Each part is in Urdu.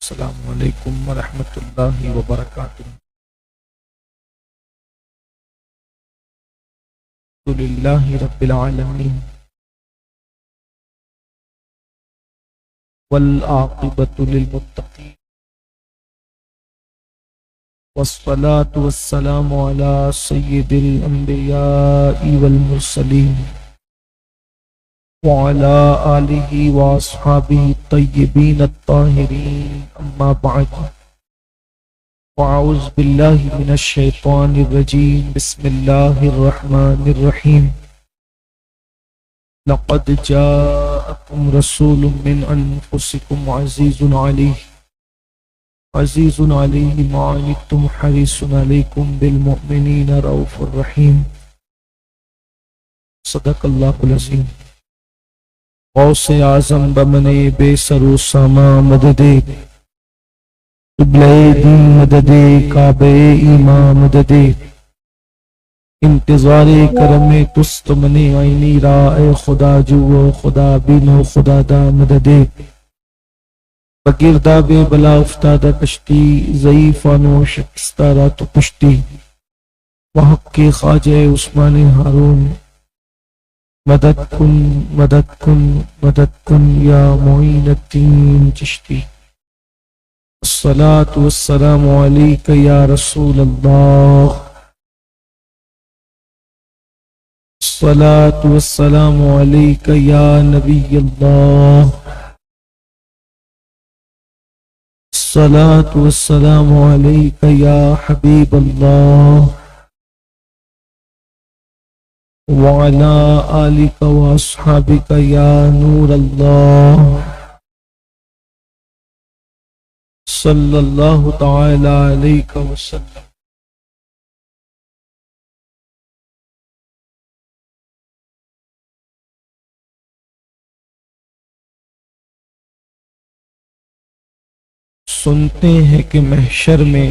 السلام علیکم ورحمۃ اللہ وبرکاتہ۔ الحمد للہ رب العالمین والعاقبۃ للمتقین والصلاة والسلام علی سید الانبیاء والمرسلین وعلى آلہ واصحابہ الطیبین الطاہرین، اما بعد فاعوذ باللہ من الشیطان الرجیم، بسم اللہ الرحمن الرحیم۔ لقد جاءکم رسول من انفسکم عزیز علیہ ما عنتم حریص علیکم بالمؤمنین رؤوف الرحیم۔ صدق اللہ العظیم۔ غوث اعظم بمنے بے سر و ساما مددے، قبلہ دین مددے، کعبہ ایمان مددے، انتظار کرم تست منے عینی را، اے خدا جو خدا بینو خدا دا مددے۔ بگردہ بے بلا افتادہ کشتی، ضعیفانو شکستہ را تو پشتی، وحق کے خواجہ عثمان ہارون، مدد کن مدد کن مدد کن یا معین الدین چشتی۔ الصلاة والسلام علیک یا رسول اللہ، الصلاة والسلام علیک یا نبی اللہ، الصلاة والسلام علیک یا حبیب اللہ، وعلى آلك وأصحابك يا نور الله، صلى الله تعالى عليك وسلم۔ سنتے ہیں کہ محشر میں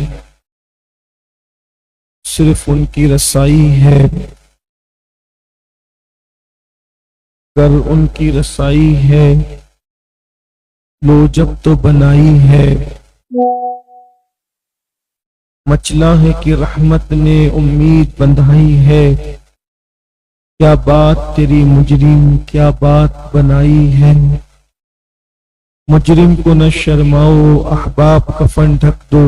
صرف ان کی رسائی ہے، گر ان کی رسائی ہے لو جب تو بنائی ہے، مچلا ہے کہ رحمت نے امید بندھائی ہے، کیا بات تیری مجرم کیا بات بنائی ہے، مجرم کو نہ شرماؤ احباب کفن ڈھک دو،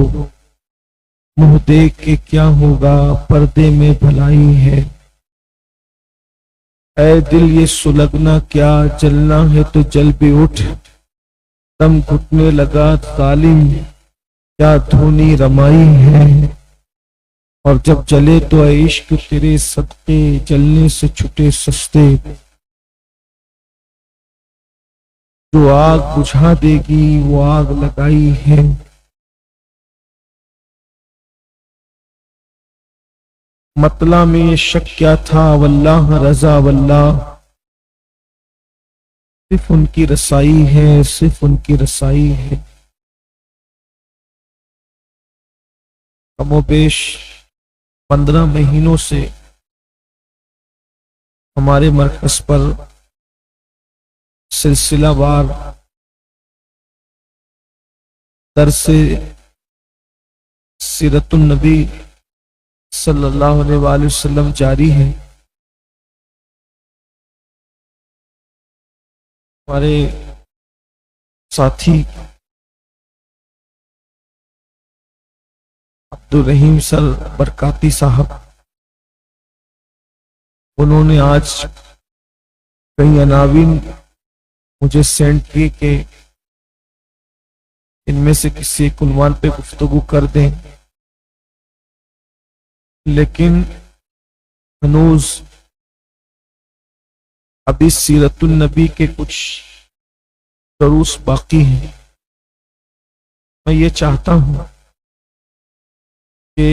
منہ دیکھ کے کیا ہوگا پردے میں بھلائی ہے، اے دل یہ سلگنا کیا جلنا ہے تو جل بھی اٹھ، دم گھٹنے لگا ظالم کیا دھونی رمائی ہے، اور جب جلے تو اے عشق تیرے صدقے جلنے سے چھٹے سستے، جو آگ بجھا دے گی وہ آگ لگائی ہے، مطلع میں یہ شک کیا تھا واللہ رضا واللہ، صرف ان کی رسائی ہے صرف ان کی رسائی ہے۔ کم و بیش 15 مہینوں سے ہمارے مرکز پر سلسلہ وار درس سیرت النبی صلی اللہ علیہ وآلہ وسلم جاری ہے۔ ہمارے ساتھی عبدالرحیم سر برکاتی صاحب، انہوں نے آج کئی عناوین مجھے سینڈ کیے کہ ان میں سے کسی ایک عنوان پہ گفتگو کر دیں، لیکن ہنوز ابھی سیرت النبی کے کچھ دروس باقی ہیں۔ میں یہ چاہتا ہوں کہ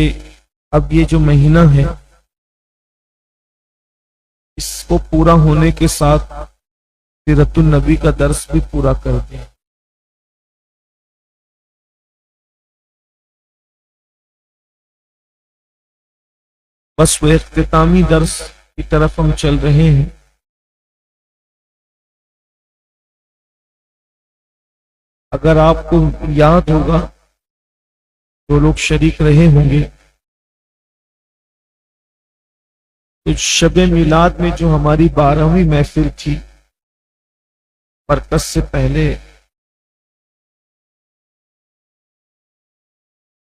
اب یہ جو مہینہ ہے اس کو پورا ہونے کے ساتھ سیرت النبی کا درس بھی پورا کر دیں۔ بس وہ اختتامی درس کی طرف ہم چل رہے ہیں۔ اگر آپ کو یاد ہوگا جو لوگ شریک رہے ہوں گے تو شب میلاد میں جو ہماری 12ویں محفل تھی مرکز سے پہلے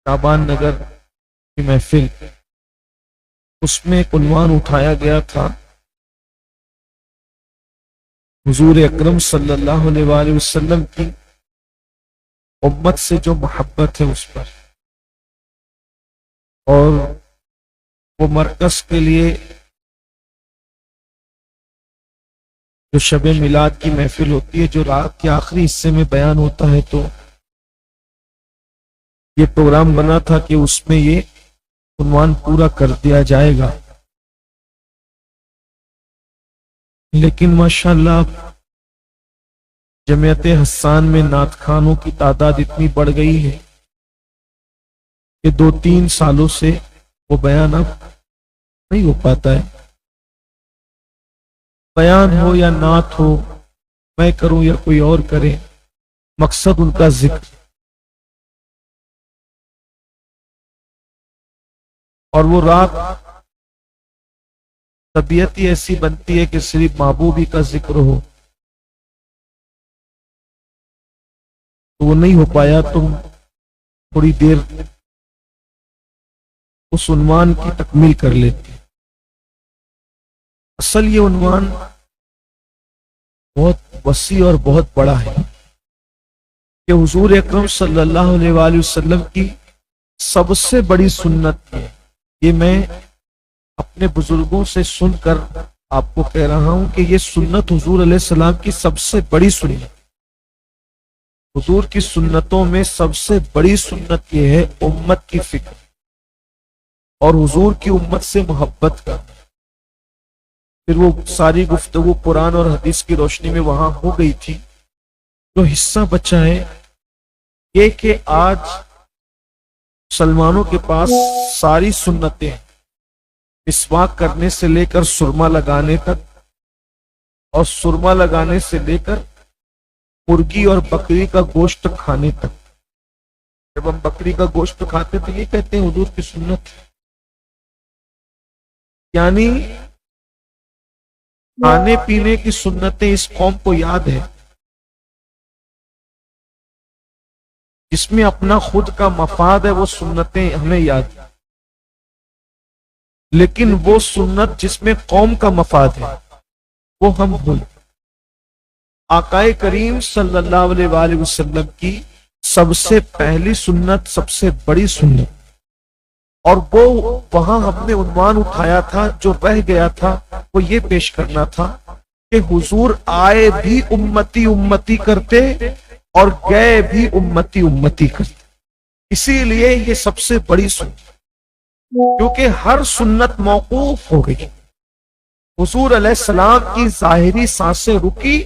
شابان نگر کی محفل، اس میں ایک عنوان اٹھایا گیا تھا حضور اکرم صلی اللہ علیہ وآلہ وسلم کی امت سے جو محبت ہے اس پر، اور وہ مرکز کے لیے جو شب میلاد کی محفل ہوتی ہے جو رات کے آخری حصے میں بیان ہوتا ہے، تو یہ پروگرام بنا تھا کہ اس میں یہ عنوان پورا کر دیا جائے گا، لیکن ماشاءاللہ جمعیت حسان میں نعت خوانوں کی تعداد اتنی بڑھ گئی ہے کہ 2-3 سالوں سے وہ بیان اب نہیں ہو پاتا ہے۔ بیان ہو یا نعت ہو، میں کروں یا کوئی اور کرے، مقصد ان کا ذکر، اور وہ رات طبیعت ہی ایسی بنتی ہے کہ صرف محبوبی کا ذکر ہو، تو وہ نہیں ہو پایا۔ تم تھوڑی دیر اس عنوان کی تکمیل کر لیتے۔ اصل یہ عنوان بہت وسیع اور بہت بڑا ہے کہ حضور اکرم صلی اللہ علیہ وآلہ وسلم کی سب سے بڑی سنت ہے۔ یہ میں اپنے بزرگوں سے سن کر آپ کو کہہ رہا ہوں کہ یہ سنت حضور علیہ السلام کی سب سے بڑی سنت، حضور کی سنتوں میں سب سے بڑی سنت یہ ہے امت کی فکر اور حضور کی امت سے محبت کا۔ پھر وہ ساری گفتگو قرآن اور حدیث کی روشنی میں وہاں ہو گئی تھی۔ جو حصہ بچا ہے یہ کہ آج مسلمانوں کے پاس ساری سنتیں، مسواک کرنے سے لے کر سرما لگانے تک، اور سرما لگانے سے لے کر مرغی اور بکری کا گوشت کھانے تک۔ جب ہم بکری کا گوشت کھاتے تو یہ کہتے ہیں حضور کی سنت، یعنی کھانے پینے کی سنتیں اس قوم کو یاد ہے، جس میں اپنا خود کا مفاد ہے وہ سنتیں ہمیں یاد ہیں، لیکن وہ سنت جس میں قوم کا مفاد ہے وہ ہم بھول۔ آقائے کریم صلی اللہ علیہ وآلہ وسلم کی سب سے پہلی سنت، سب سے بڑی سنت، اور وہ وہاں ہم نے عنوان اٹھایا تھا، جو رہ گیا تھا وہ یہ پیش کرنا تھا کہ حضور آئے بھی امتی امتی کرتے اور گئے بھی امتی امتی کرتے۔ اسی لیے یہ سب سے بڑی سنت، کیونکہ ہر سنت موقوف ہو گئی۔ حضور علیہ السلام کی ظاہری سانسیں رکی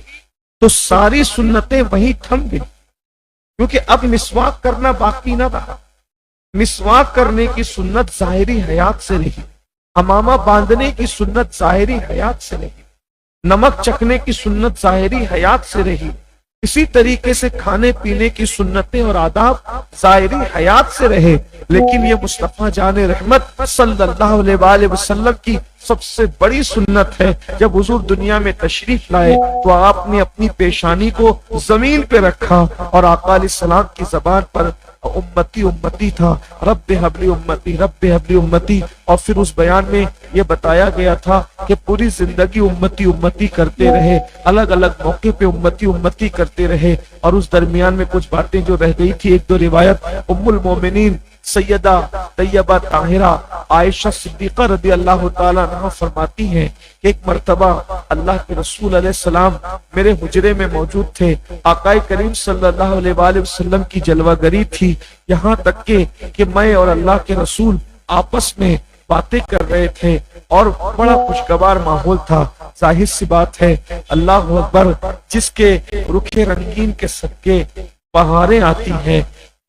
تو ساری سنتیں وہیں تھم گئی، کیونکہ اب مسواک کرنا باقی نہ رہا۔ مسواک کرنے کی سنت ظاہری حیات سے رہی، حمامہ باندھنے کی سنت ظاہری حیات سے رہی، نمک چکھنے کی سنت ظاہری حیات سے رہی، اسی طریقے سے کھانے پینے کی سنتیں اور آداب ظاہری حیات سے رہے، لیکن یہ مصطفیٰ جان رحمت صلی اللہ علیہ وآلہ وسلم کی سب سے بڑی سنت ہے۔ جب حضور دنیا میں تشریف لائے تو آپ نے اپنی پیشانی کو زمین پہ رکھا اور آقا علیہ السلام کی زبان پر امتی امتی تھا، رب حبلی امتی رب حبلی امتی، اور پھر اس بیان میں یہ بتایا گیا تھا کہ پوری زندگی امتی امتی کرتے رہے، الگ الگ موقع پہ امتی امتی کرتے رہے، اور اس درمیان میں کچھ باتیں جو رہ گئی تھی، ایک دو روایت ام المومنین سیدہ طیبہ طاہرہ عائشہ صدیقہ رضی اللہ تعالیٰ عنہ فرماتی ہیں کہ ایک مرتبہ اللہ کے رسول علیہ السلام میرے حجرے میں موجود تھے، آقائے کریم صلی اللہ علیہ وآلہ وسلم کی جلوہ گری تھی، یہاں تک کہ میں اور اللہ کے رسول آپس میں باتیں کر رہے تھے اور بڑا خوشگوار ماحول تھا۔ ظاہر سی بات ہے اللہ اکبر، جس کے رخ رنگین کے صدقے بہاریں آتی ہیں،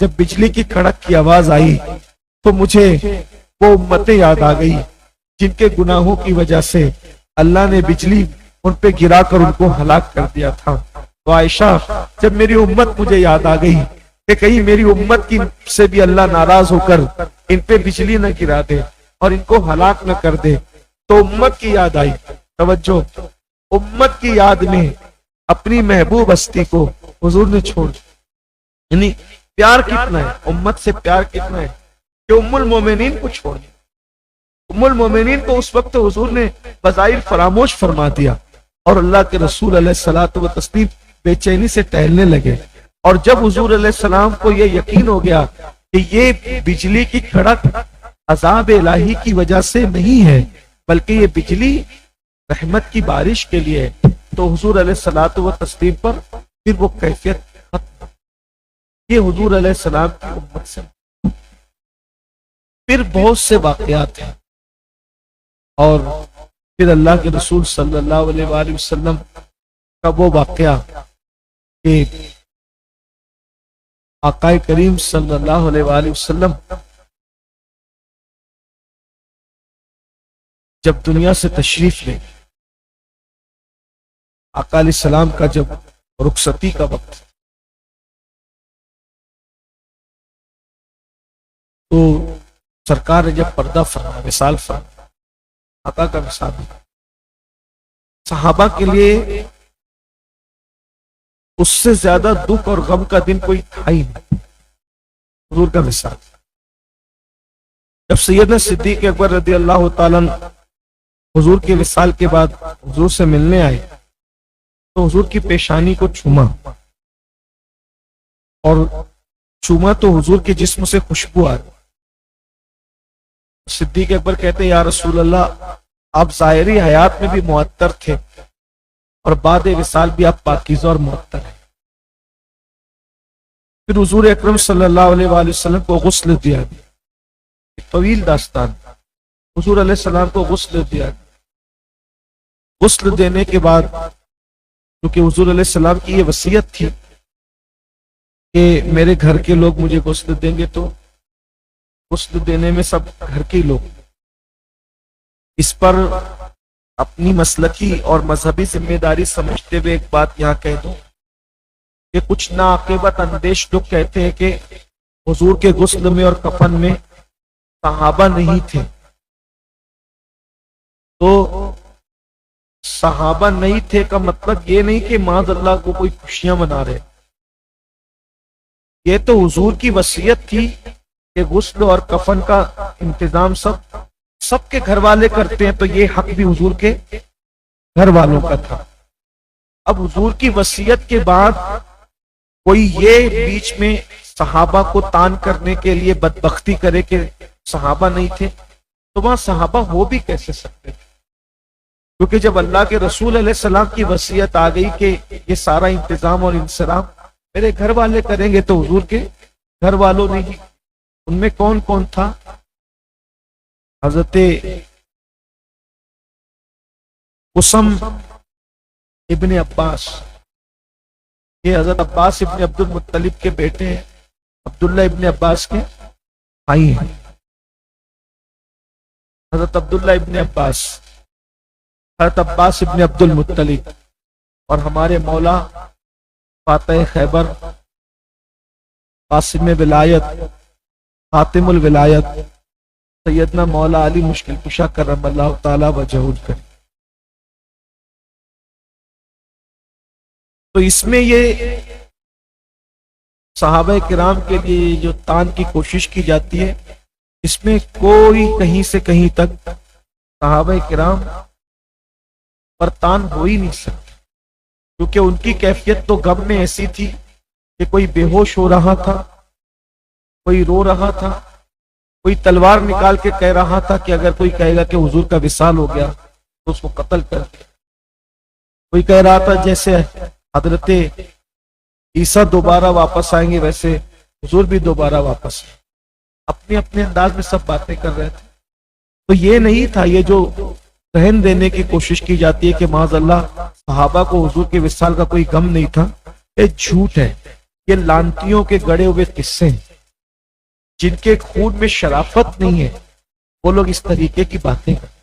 جب بجلی کی کڑک کی آواز آئی تو مجھے وہ امتیں یاد آ گئی جن کے گناہوں کی وجہ سے اللہ نے بجلی ان پہ گرا کر ان کو ہلاک کر دیا تھا۔ تو عائشہ جب میری امت مجھے یاد آ گئی کہ کہیں میری امت کی سے بھی اللہ ناراض ہو کر ان پہ بجلی نہ گرا دے اور ان کو ہلاک نہ کر دے، تو امت کی یاد آئی۔ توجہ، امت کی یاد میں اپنی محبوب ہستی کو حضور نے چھوڑ دیا۔ یعنی پیار کتنا ہے، امت سے پیار کتنا ہے کہ ام المومنین کو چھوڑ دیا۔ ام المومنین کو اس وقت حضور نے بظاہر فراموش فرما دیا اور اللہ کے رسول علیہ الصلوۃ والتسلیم بے چینی سے ٹہلنے لگے۔ اور جب حضور علیہ السلام کو یہ یقین ہو گیا کہ یہ بجلی کی کھڑک عذاب الہی کی وجہ سے نہیں ہے بلکہ یہ بجلی رحمت کی بارش کے لیے ہے، تو حضور علیہ الصلوۃ والتسلیم پر پھر وہ کیفیت ختم۔ یہ حضور علیہ السلام کی امت سے پھر بہت سے واقعات ہیں، اور پھر اللہ کے رسول صلی اللہ علیہ وآلہ وسلم کا وہ واقعہ کہ آقا کریم صلی اللہ علیہ وآلہ وسلم جب دنیا سے تشریف لے، آقا علیہ السلام کا جب رخصتی کا وقت، تو سرکار نے جب پردہ فرمایا، وصال فرمایا، آقا کا وصال، صحابہ کے لیے اس سے زیادہ دکھ اور غم کا دن کوئی تھا ہی نہیں، حضور کا وصال۔ جب سیدنا صدیق اکبر رضی اللہ تعالیٰ حضور کے وصال کے بعد حضور سے ملنے آئے تو حضور کی پیشانی کو چھوما، اور چھوما تو حضور کے جسم سے خوشبو آ رہی۔ صدیق اکبر کہتے ہیں یا رسول اللہ، آپ ظاہری حیات میں بھی معطر تھے اور بعد وصال بھی آپ پاکیزہ اور معطر ہیں۔ پھر حضور اکرم صلی اللہ علیہ وآلہ وسلم کو غسل دیا گیا، ایک طویل داستان، حضور علیہ السلام کو غسل دیا گیا۔ غسل دینے کے بعد کیونکہ حضور علیہ السلام کی یہ وصیت تھی کہ میرے گھر کے لوگ مجھے غسل دیں گے، تو غسل دینے میں سب گھر کے لوگ، اس پر اپنی مسلکی اور مذہبی ذمہ داری سمجھتے ہوئے ایک بات یہاں کہہ دوں کہ کچھ ناعاقبت اندیش لوگ کہتے ہیں کہ حضور کے غسل میں اور کفن میں صحابہ نہیں تھے، تو صحابہ نہیں تھے کا مطلب یہ نہیں کہ معاذ اللہ کو کوئی خوشیاں منا رہے، یہ تو حضور کی وصیت تھی کہ غسل اور کفن کا انتظام سب کے گھر والے کرتے ہیں، تو یہ حق بھی حضور کے گھر والوں کا تھا۔ اب حضور کی وصیت کے بعد کوئی یہ بیچ میں صحابہ کو تان کرنے کے لیے بدبختی کرے کہ صحابہ نہیں تھے، تو وہاں صحابہ ہو بھی کیسے سکتے تھے؟ کیونکہ جب اللہ کے رسول علیہ السلام کی وصیت آ گئی کہ یہ سارا انتظام اور انصراف میرے گھر والے کریں گے، تو حضور کے گھر والوں نے ہی، ان میں کون کون تھا؟ حضرت قسم ابن عباس، یہ حضرت عباس ابن عبد المطلب کے بیٹے ہیں، عبداللہ ابن عباس کے بھائی ہیں۔ حضرت عبداللہ ابن عباس، حضرت عباس ابن عبد المطلب، اور ہمارے مولا فاتح خیبر، قاسم ولایت، خاتم الولایت، سیدنا مولا علی مشکل کشا کرم اللہ تعالی وجہہ الکریم۔ تو اس میں یہ صحابہ کرام کے لیے جو تان کی کوشش کی جاتی ہے، اس میں کوئی کہیں سے کہیں تک صحابہ کرام پر تان ہو ہی نہیں سکتے، کیونکہ ان کی کیفیت تو غم میں ایسی تھی کہ کوئی بے ہوش ہو رہا تھا، کوئی رو رہا تھا، کوئی تلوار نکال کے کہہ رہا تھا کہ اگر کوئی کہے گا کہ حضور کا وصال ہو گیا تو اس کو قتل کر دیا، کوئی کہہ رہا تھا جیسے حضرت عیسیٰ دوبارہ واپس آئیں گے ویسے حضور بھی دوبارہ واپس آئیں، اپنے اپنے انداز میں سب باتیں کر رہے تھے۔ تو یہ نہیں تھا، یہ جو ذہن دینے کی کوشش کی جاتی ہے کہ معاذ اللہ صحابہ کو حضور کے وصال کا کوئی غم نہیں تھا، یہ جھوٹ ہے، یہ لانتیوں کے گڑے ہوئے قصے ہیں۔ جن کے خون میں شرافت نہیں ہے وہ لوگ اس طریقے کی باتیں کرتے.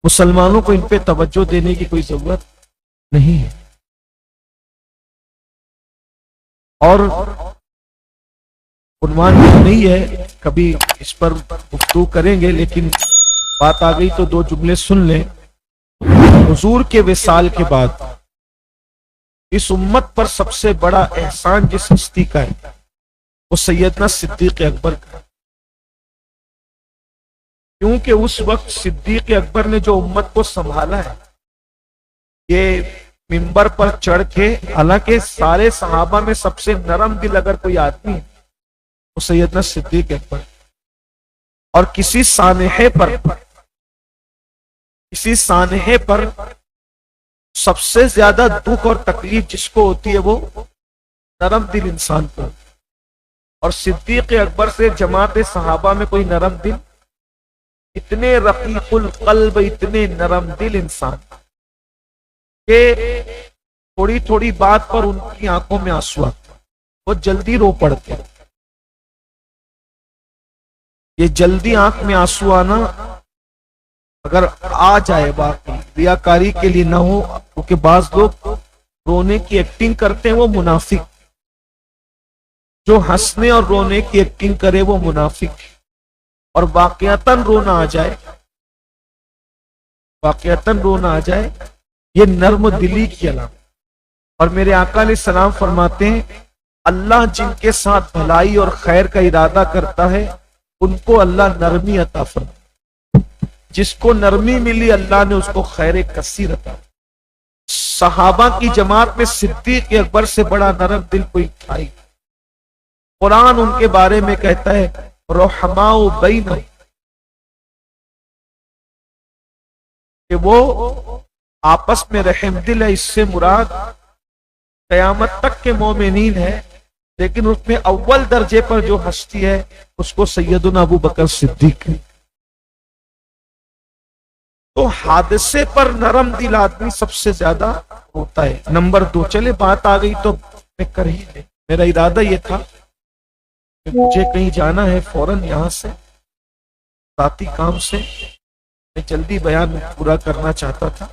مسلمانوں کو ان پہ توجہ دینے کی کوئی ضرورت نہیں ہے. اور عنوان نہیں ہے، کبھی اس پر گفتگو کریں گے، لیکن بات آ گئی تو دو جملے سن لیں. حضور کے وصال کے بعد اس امت پر سب سے بڑا احسان جس ہستی کا ہے وہ سیدنا صدیق اکبر کا، کیونکہ اس وقت صدیق اکبر نے جو امت کو سنبھالا ہے، یہ منبر پر چڑھ کے، حالانکہ سارے صحابہ میں سب سے نرم دل اگر کوئی آدمی ہے وہ سیدنا صدیق اکبر، اور کسی سانحے پر سب سے زیادہ دکھ اور تکلیف جس کو ہوتی ہے وہ نرم دل انسان کو، اور صدیق اکبر سے جماعت صحابہ میں کوئی نرم دل، اتنے رقیق القلب، اتنے نرم دل انسان کہ تھوڑی تھوڑی بات پر ان کی آنکھوں میں آنسو آتے، وہ جلدی رو پڑتے. یہ جلدی آنکھ میں آنسو آنا اگر آ جائے واقعی ریاکاری کے لیے نہ ہو، کیونکہ بعض لوگ رونے کی ایکٹنگ کرتے ہیں وہ منافق، جو ہنسنے اور رونے کی ایکٹنگ کرے وہ منافق، اور واقعتاً رونا آ جائے یہ نرم دلی کی علامت. اور میرے آقا علیہ السلام فرماتے ہیں اللہ جن کے ساتھ بھلائی اور خیر کا ارادہ کرتا ہے ان کو اللہ نرمی عطا فرماتا، جس کو نرمی ملی اللہ نے اس کو خیر کثیر عطا. صحابہ کی جماعت میں صدیق اکبر سے بڑا نرم دل کوئی تھا ہی. قرآن ان کے بارے میں کہتا ہے رحماء بینہم، کہ وہ آپس میں رحم دل ہے. اس سے مراد قیامت تک کے مومنین ہے، لیکن اس میں اول درجے پر جو ہستی ہے اس کو سیدنا ابو بکر صدیق ہے. تو حادثے پر نرم دل آدمی سب سے زیادہ ہوتا ہے. نمبر 2، چلے بات آ گئی تو میں کر ہی دے. میرا ارادہ یہ تھا کہ مجھے کہیں جانا ہے فوراً، یہاں سے ذاتی کام سے میں جلدی بیان پورا کرنا چاہتا تھا،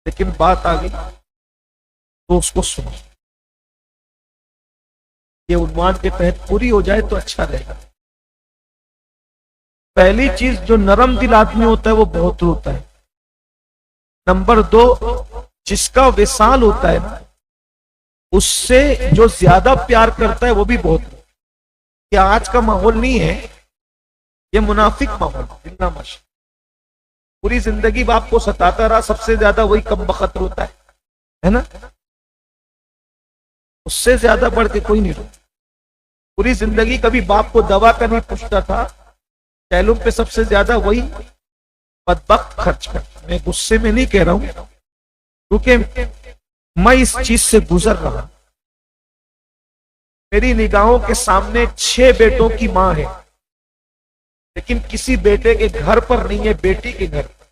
لیکن بات آ گئی تو اس کو سنو. یہ عنوان کے تحت پوری ہو جائے تو اچھا رہے گا. پہلی چیز، جو نرم دل آدمی ہوتا ہے وہ بہت روتا ہے. نمبر 2، جس کا وصال ہوتا ہے نا اس سے جو زیادہ پیار کرتا ہے وہ بھی بہت روتا ہے. کہ آج کا ماحول نہیں ہے، یہ منافق ماحول ہے. پوری زندگی باپ کو ستاتا رہا، سب سے زیادہ وہی کم بخت روتا ہے نا. اس سے زیادہ بڑھ کے کوئی نہیں روتا. پوری زندگی کبھی باپ کو دوا کا نہیں پوچھتا تھا، چیلوں پہ سب سے زیادہ وہی بدبخت خرچ کرتا. میں غصے میں نہیں کہہ رہا ہوں، کیونکہ میں اس چیز سے گزر رہا ہوں. میری نگاہوں کے سامنے 6 بیٹوں کی ماں ہے، لیکن کسی بیٹے کے گھر پر نہیں ہے، بیٹی کے گھر پر.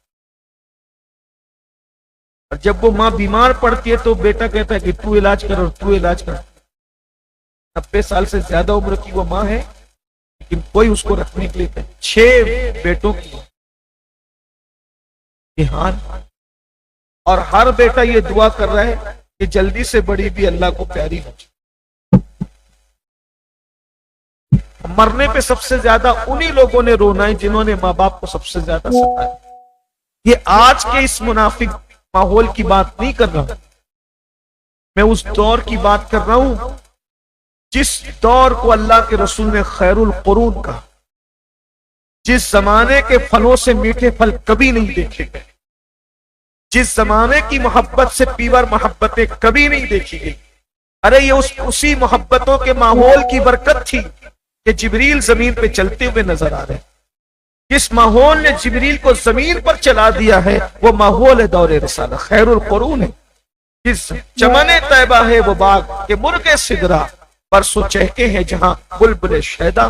اور جب وہ ماں بیمار پڑتی ہے تو بیٹا کہتا ہے کہ تو علاج کر، اور تو علاج کر. 90 سال سے زیادہ عمر کی وہ ماں ہے، لیکن کوئی اس کو رکھنے کے لیے 6 بیٹوں کی حال. اور ہر بیٹا یہ دعا کر رہا ہے کہ جلدی سے بڑی بھی اللہ کو پیاری ہو جائے. مرنے پہ سب سے زیادہ انہی لوگوں نے رونا ہے جنہوں نے ماں باپ کو سب سے زیادہ ستایا. یہ آج کے اس منافق ماحول کی بات نہیں کر رہا، میں اس دور کی بات کر رہا ہوں جس دور کو اللہ کے رسول نے خیر القرون کہا، جس زمانے کے پھلوں سے میٹھے پھل کبھی نہیں دیکھے گئے، جس زمانے کی محبت سے پیور محبتیں کبھی نہیں دیکھی گئی. ارے یہ اسی محبتوں کے ماحول کی برکت تھی کہ جبریل زمین پہ چلتے ہوئے نظر آ رہے. جس ماحول نے جبریل کو زمین پر چلا دیا ہے وہ ماحول دور رسالہ خیر القرون ہے. جس چمن طیبہ ہے وہ باغ کے مرغ سدرا، پرسو چہکے ہیں جہاں بلبل شیدا.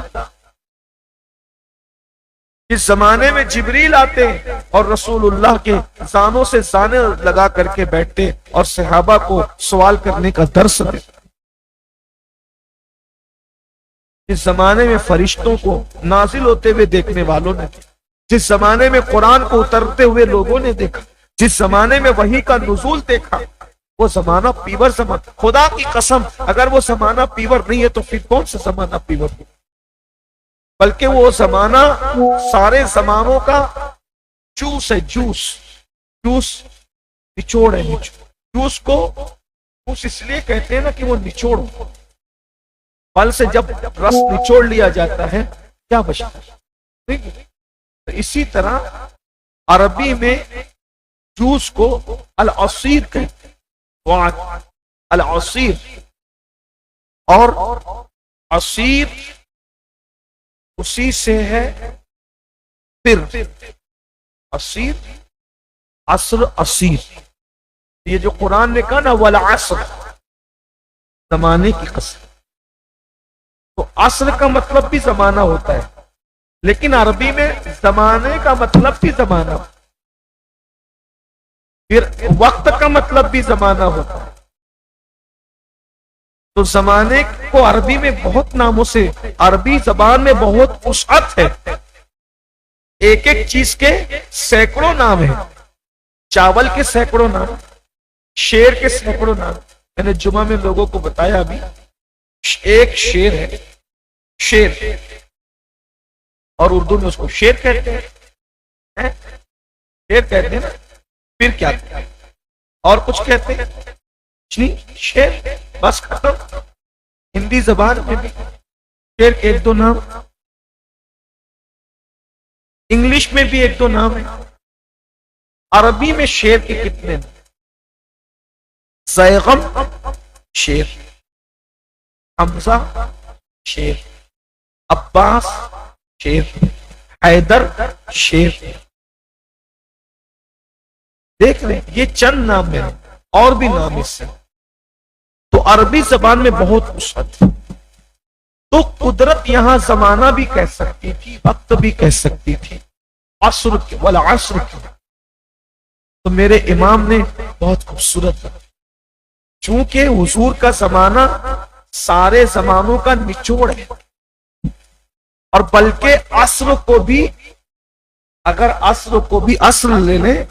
جس زمانے میں جبریل آتے اور رسول اللہ کے زانوں سے زانے لگا کر کے بیٹھتے اور صحابہ کو سوال کرنے کا درس دیتے. جس زمانے میں فرشتوں کو نازل ہوتے ہوئے دیکھنے والوں نے، جس زمانے میں قرآن کو اترتے ہوئے لوگوں نے دیکھا، جس زمانے میں وحی کا نزول دیکھا، وہ زمانہ پیور زمانہ، خدا کی قسم اگر وہ زمانہ پیور نہیں ہے تو پھر کون سا زمانہ پیور ہے؟ بلکہ وہ زمانہ سارے زمانوں کا جوس ہے، جوس نچوڑ ہے، جوس کو جوس اس لیے کہتے ہیں نا کہ وہ نچوڑ، پھل سے جب رس نچوڑ لیا جاتا ہے کیا بچتا ہے؟ تو اسی طرح عربی میں جوس کو العصیر کہتے ہیں، العصیر، اور عصیر اسی سے ہے پھر عصیر، عصر، عصیر، یہ جو قرآن نے کہا نا والعصر، زمانے کی قسم، تو عصر کا مطلب بھی زمانہ ہوتا ہے، لیکن عربی میں زمانے کا مطلب بھی زمانہ، پھر وقت کا مطلب بھی زمانہ ہوتا ہے۔ تو زمانے کو عربی میں بہت ناموں سے، عربی زبان میں بہت وسعت ہے، ایک ایک چیز کے سینکڑوں نام ہیں، چاول کے سینکڑوں نام، شیر کے سینکڑوں نام، میں نے جمعہ میں لوگوں کو بتایا ابھی، ایک شیر ہے، شیر، اور اردو میں اس کو شیر کہتے ہیں، شیر کہتے ہیں نا، پھر کیا کہتے ہیں؟ اور کچھ کہتے ہیں نہیں، شیر بس ختم۔ ہندی زبان میں بھی شیر کے ایک دو نام، انگلش میں بھی ایک دو نام ہیں، عربی میں شیر کے کتنے نام؟ زیغم شیر، حمزہ شیر، عباس شیر، حیدر شیر، دیکھ لیں یہ چند نام میں، اور بھی نام اس سے۔ تو عربی زبان میں بہت وسعت، تو قدرت یہاں زمانہ بھی کہہ سکتی تھی، وقت بھی کہہ سکتی تھی، عصر والعصر کی، تو میرے امام نے بہت خوبصورت، چونکہ حضور کا زمانہ سارے زمانوں کا نچوڑ ہے، اور بلکہ عصر کو بھی، اگر عصر کو بھی عصر لے لیں،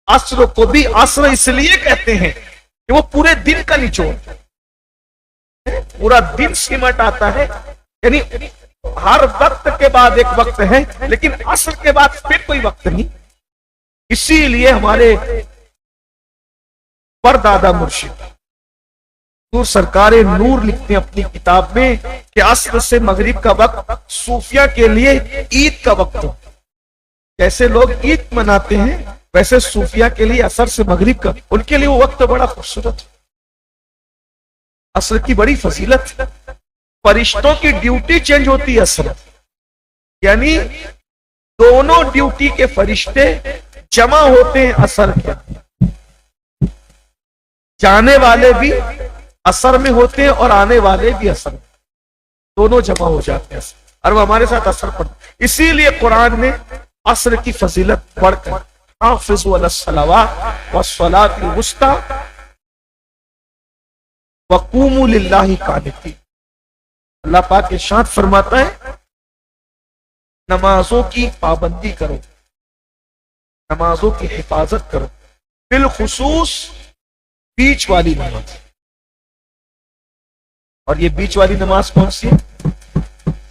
عصر کو بھی عصر اس لیے کہتے ہیں کہ وہ پورے دن کا نچوڑ، پورا دن سمٹ آتا ہے، یعنی ہر وقت کے بعد ایک وقت ہے، لیکن عصر کے بعد پھر کوئی وقت نہیں۔ اسی لیے ہمارے پردادا مرشد نور سرکار نور لکھتے ہیں اپنی کتاب میں کہ عصر سے مغرب کا وقت صوفیہ کے لیے عید کا وقت ہو، جیسے لوگ عید مناتے ہیں ویسے صوفیہ کے لیے عصر سے مغرب کا، ان کے لیے وہ وقت بڑا خوبصورت ہے، عصر کی بڑی فضیلت ہے، فرشتوں کی ڈیوٹی چینج ہوتی ہے عصر، یعنی دونوں ڈیوٹی کے فرشتے جمع ہوتے ہیں عصر کے، جانے والے بھی عصر میں ہوتے ہیں اور آنے والے بھی عصر میں، دونوں جمع ہو جاتے ہیں اور وہ ہمارے ساتھ عصر پڑھتے، اسی لیے قرآن نے عصر کی فضیلت پڑھ کر حافظوا علی الصلوات والصلاۃ الوسطی وقوموا للہ قانتین، اللہ پاک ارشاد فرماتا ہے نمازوں کی پابندی کرو، نمازوں کی حفاظت کرو، بالخصوص بیچ والی نماز، اور یہ بیچ والی نماز کون سی ہے؟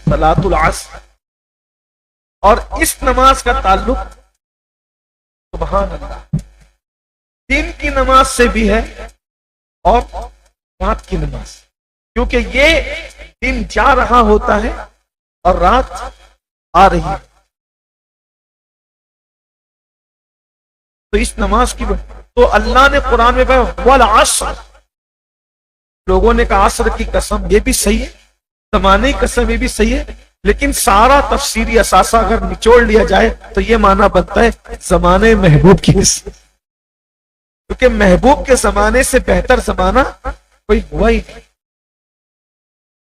صلاۃ العصر، اور اس نماز کا تعلق سبحان اللہ دن کی نماز سے بھی ہے اور رات کی نماز، کیونکہ یہ دن جا رہا ہوتا ہے اور رات آ رہی ہے، تو اس نماز کی تو اللہ نے قرآن میں کہا والعصر، لوگوں نے کہا عصر کی قسم، یہ بھی صحیح ہے، زمانے کی قسم یہ بھی صحیح ہے، لیکن سارا تفسیری اثاثہ اگر نچوڑ لیا جائے تو یہ معنی بنتا ہے زمانے محبوب کی قسم، کیونکہ محبوب کے زمانے سے بہتر زمانہ کوئی ہوا ہی نہیں۔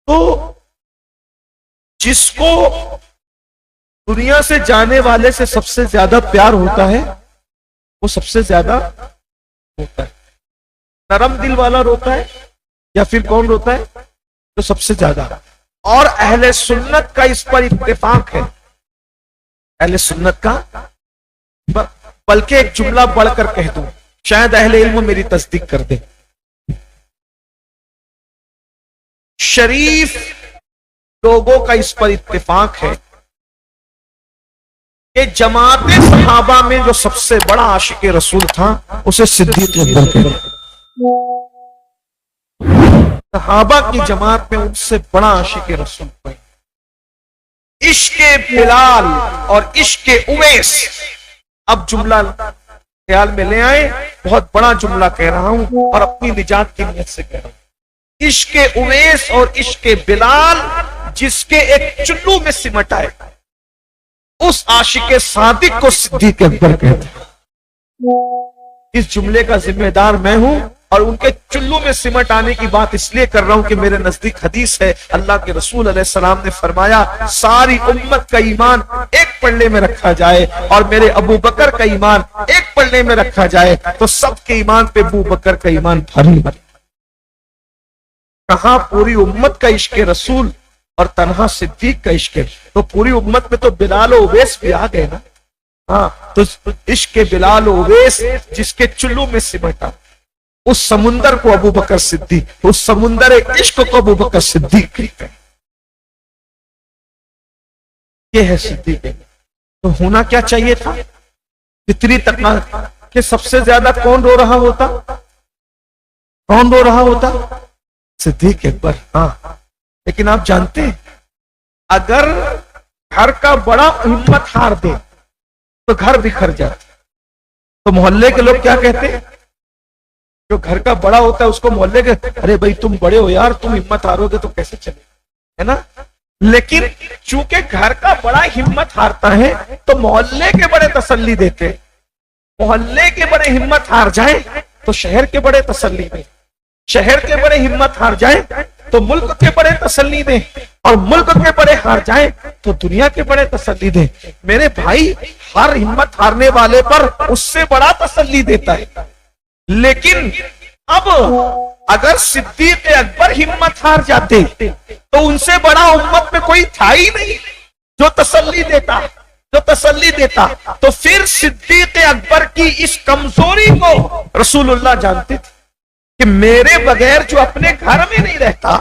تو جس کو دنیا سے جانے والے سے سب سے زیادہ پیار ہوتا ہے وہ سب سے زیادہ ہوتا ہے، نرم دل والا روتا ہے یا پھر کون روتا ہے؟ تو سب سے زیادہ اور اہل سنت کا اس پر اتفاق ہے، اہل سنت کا، بلکہ ایک جملہ بڑھ کر کہہ دوں، شاید اہل علم میری تصدیق کر دے، شریف لوگوں کا اس پر اتفاق ہے کہ جماعت صحابہ میں جو سب سے بڑا عاشق رسول تھا اسے صدیق اکبر کہتے ہیں۔ صحابہ کی جماعت میں ان سے بڑا عاشق رسول کوئی، عشق بلال اور عشق اویس، اب جملہ خیال میں لے آئے، بہت بڑا جملہ کہہ رہا ہوں اور اپنی نجات کی نیت سے کہہ رہا ہوں، عشق اویس اور عشق بلال جس کے ایک چلو میں سمٹ آئے، اس عاشق صادق کو صدیق اکبر کہتے ہیں۔ اس جملے کا ذمہ دار میں ہوں اور ان کے چلو میں سمٹ آنے کی بات اس لیے کر رہا ہوں کہ میرے نزدیک حدیث ہے، اللہ کے رسول علیہ السلام نے فرمایا ساری امت کا ایمان ایک پلڑے میں رکھا جائے اور میرے ابو بکر کا ایمان ایک پلڑے میں رکھا جائے تو سب کے ایمان پہ ابو بکر کا ایمان بھاری بھاری۔ کہاں پوری امت کا عشق رسول اور تنہا صدیق کا عشق، تو پوری امت میں تو بلال و اویس بھی آ گئے نا، ہاں، تو عشق بلال و اویس جس کے چلو میں سمٹا، اس سمندر کو ابو بکر صدیق، اس سمندر عشق کو ابو بکر صدیق کہتے ہیں۔ یہ ہے صدیق۔ تو ہونا کیا چاہیے تھا؟ اتنی تقاضا کہ سب سے زیادہ کون رو رہا ہوتا؟ کون رو رہا ہوتا؟ صدیق اکبر، ہاں۔ لیکن آپ جانتے ہیں اگر گھر کا بڑا ہمت ہار دے تو گھر بکھر جاتا، تو محلے کے لوگ کیا کہتے ہیں؟ جو گھر کا بڑا ہوتا ہے اس کو محلے کے، ارے بھائی تم بڑے ہو یار، تم ہمت ہارو گے تو کیسے چلے، ہے نا؟ لیکن چونکہ گھر کا بڑا ہمت ہارتا ہے تو محلے کے بڑے تسلی دیتے، محلے کے بڑے ہمت ہار جائیں تو شہر کے بڑے تسلی دیں، شہر کے بڑے ہمت ہار جائیں تو ملک کے بڑے تسلی دیں، اور ملک کے بڑے ہار جائیں تو دنیا کے بڑے تسلی دیں۔ میرے بھائی ہر ہمت ہارنے والے پر اس سے بڑا تسلی دیتا ہے، لیکن اب اگر صدیق اکبر ہمت ہار جاتے تو ان سے بڑا امت میں کوئی تھا ہی نہیں جو تسلی دیتا، جو تسلی دیتا۔ تو پھر صدیق اکبر کی اس کمزوری کو رسول اللہ جانتے تھے کہ میرے بغیر جو اپنے گھر میں نہیں رہتا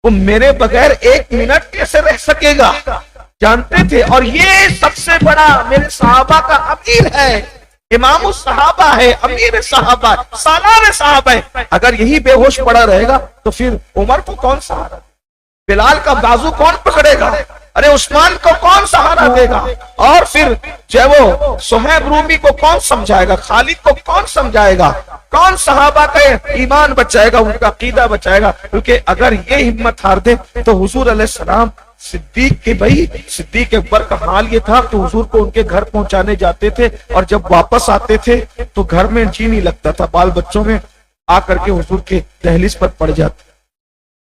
وہ میرے بغیر ایک منٹ کیسے رہ سکے گا، جانتے تھے۔ اور یہ سب سے بڑا میرے صحابہ کا امیر ہے، امام الصحابہ ہے، امیر صحابہ، سالار صحابہ ہے۔ اگر یہی بے ہوش پڑا رہے گا تو پھر عمر کو کون سہارا، بلال کا بازو کون پکڑے گا، ارے عثمان کو کون سہارا دے گا، اور پھر جو وہ صہیب رومی کو کون سمجھائے گا، خالد کو کون سمجھائے گا، کون صحابہ کا ایمان بچائے گا، ان کا عقیدہ بچائے گا؟ کیونکہ اگر یہ ہمت ہار دے تو حضور علیہ السلام صدیق کے بھائی صدیق اکبر کا حال یہ تھا کہ حضور کو ان کے گھر پہنچانے جاتے تھے اور جب واپس آتے تھے تو گھر میں جی نہیں لگتا تھا، بال بچوں میں آ کر کے حضور کے دہلیز پر پڑ جاتے۔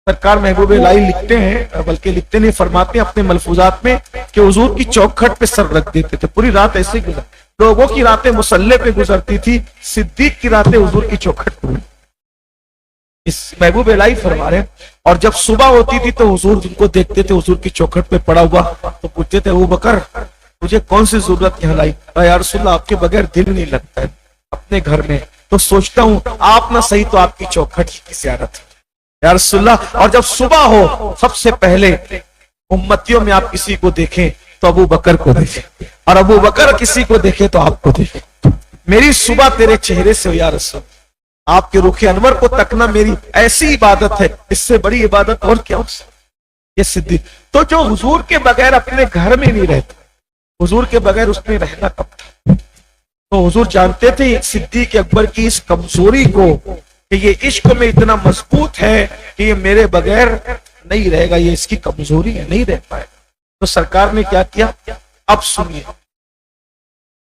سرکار محبوب الہی لکھتے ہیں، بلکہ لکھتے نہیں فرماتے ہیں اپنے ملفوظات میں کہ حضور کی چوکھٹ پہ سر رکھ دیتے تھے، پوری رات ایسے گزر، لوگوں کی راتیں مصلے پہ گزرتی تھی، صدیق کی راتیں حضور کی چوکھٹ پہ، اس محبوب الہی فرما رہے ہیں۔ اور جب صبح ہوتی تھی تو حضور جن کو دیکھتے تھے حضور کی چوکھٹ پہ پڑا ہوا تو پوچھتے تھے ابو بکر مجھے کون سی ضرورت یہاں لائی؟ یا رسول اللہ آپ کے بغیر دل نہیں لگتا ہے اپنے گھر میں، تو سوچتا ہوں آپ نہ صحیح تو آپ کی چوکھٹ کی زیارت یا رسول اللہ۔ اور جب صبح ہو سب سے پہلے امتیوں میں آپ کسی کو دیکھیں تو ابو بکر کو دیکھیں، اور ابو بکر کسی کو دیکھے تو آپ کو دیکھیں۔ میری صبح تیرے چہرے سے ہو یا رسول، آپ کے رخ انور کو تکنا میری ایسی عبادت ہے، اس سے بڑی عبادت اور کیا ہو سکتی؟ یہ صدیق تو جو حضور کے بغیر اپنے گھر میں نہیں رہتا، حضور کے بغیر اس میں رہنا کب تھا؟ تو حضور جانتے تھے صدیق اکبر کی اس کمزوری کو کہ یہ عشق میں اتنا مضبوط ہے کہ یہ میرے بغیر نہیں رہے گا، یہ اس کی کمزوری ہے، نہیں رہ پائے۔ تو سرکار نے کیا کیا؟ اب سنیے،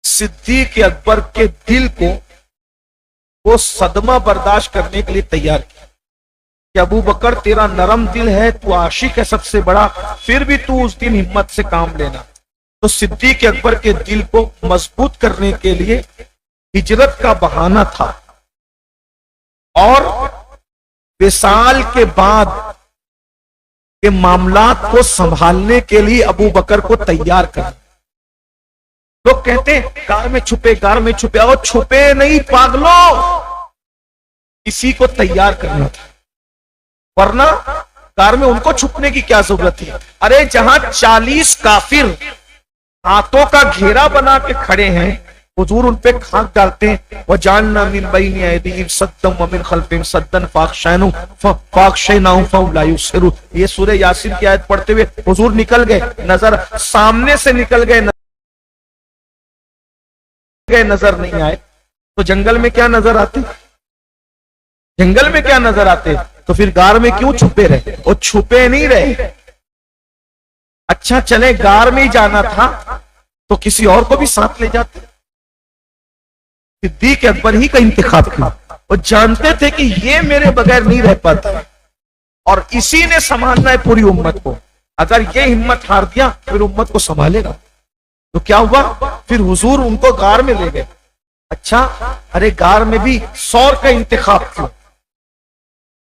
صدیق اکبر کے دل کو وہ صدمہ برداشت کرنے کے لیے تیار کیا کہ ابو بکر تیرا نرم دل ہے، تو عاشق ہے سب سے بڑا، پھر بھی تو اس دن ہمت سے کام لینا۔ تو صدیق اکبر کے دل کو مضبوط کرنے کے لیے ہجرت کا بہانہ تھا، اور وصال کے بعد کہ معاملات کو سنبھالنے کے لیے ابو بکر کو تیار کر. لوگ کہتے ہیں کار میں چھپے، کار میں چھپے. اور چھپے نہیں پاگلو، کسی کو تیار کرنا تھا، ورنہ کار میں ان کو چھپنے کی کیا ضرورت ہے؟ ارے جہاں 40 کافر ہاتھوں کا گھیرا بنا کے کھڑے ہیں، حضور ان پہ خاک ڈالتے ہیں. وَجَعَلْنَا مِن بَيْنِ أَيْدِيهِمْ سَدًّا وَمِنْ خَلْفِهِمْ سَدًّا فَأَغْشَيْنَاهُمْ فَهُمْ لَا يُبْصِرُونَ. یہ سورہ یاسین کی آیت پڑھتے ہوئے حضور نکل گئے، نظر سامنے سے نکل گئے، نظر نہیں آئے. تو جنگل میں کیا نظر آتے؟ جنگل میں کیا نظر آتے؟ تو پھر غار میں کیوں چھپے رہے؟ اور چھپے نہیں رہے. اچھا چلے غار میں ہی جانا تھا تو کسی اور کو بھی ساتھ لے جاتے. صدیق اکبر ہی کا انتخاب کیا، اور جانتے تھے کہ یہ میرے بغیر نہیں رہ پاتا، اور اسی نے سنبھالنا ہے پوری امت کو. اگر یہ ہمت ہار دیا پھر امت کو سنبھالے گا. تو کیا ہوا؟ پھر حضور ان کو غار میں لے گئے. اچھا ارے غار میں بھی سور کا انتخاب کیوں؟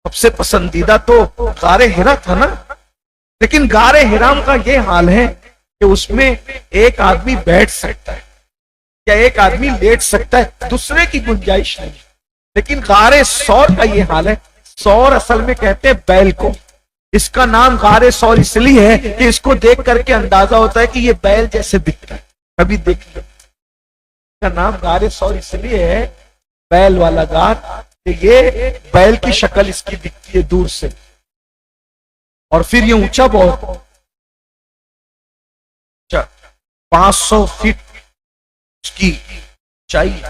سب سے پسندیدہ تو غار ہرا تھا نا. لیکن غار ہرا کا یہ حال ہے کہ اس میں ایک آدمی بیٹھ سکتا ہے یا ایک آدمی لیٹ سکتا ہے، دوسرے کی گنجائش نہیں. لیکن غار سور کا یہ حال ہے. سور اصل میں کہتے ہیں بیل کو. اس کا نام غار سور اس لیے ہے کہ اس کو دیکھ کر کے اندازہ ہوتا ہے کہ یہ بیل جیسے دکھتا ہے. کبھی دیکھیے، اس کا نام غار سور اس لیے ہے، بیل والا غار، کہ یہ بیل کی شکل اس کی دکھتی ہے دور سے. اور پھر یہ اونچا بہت، 500 فٹ اس کی اونچائی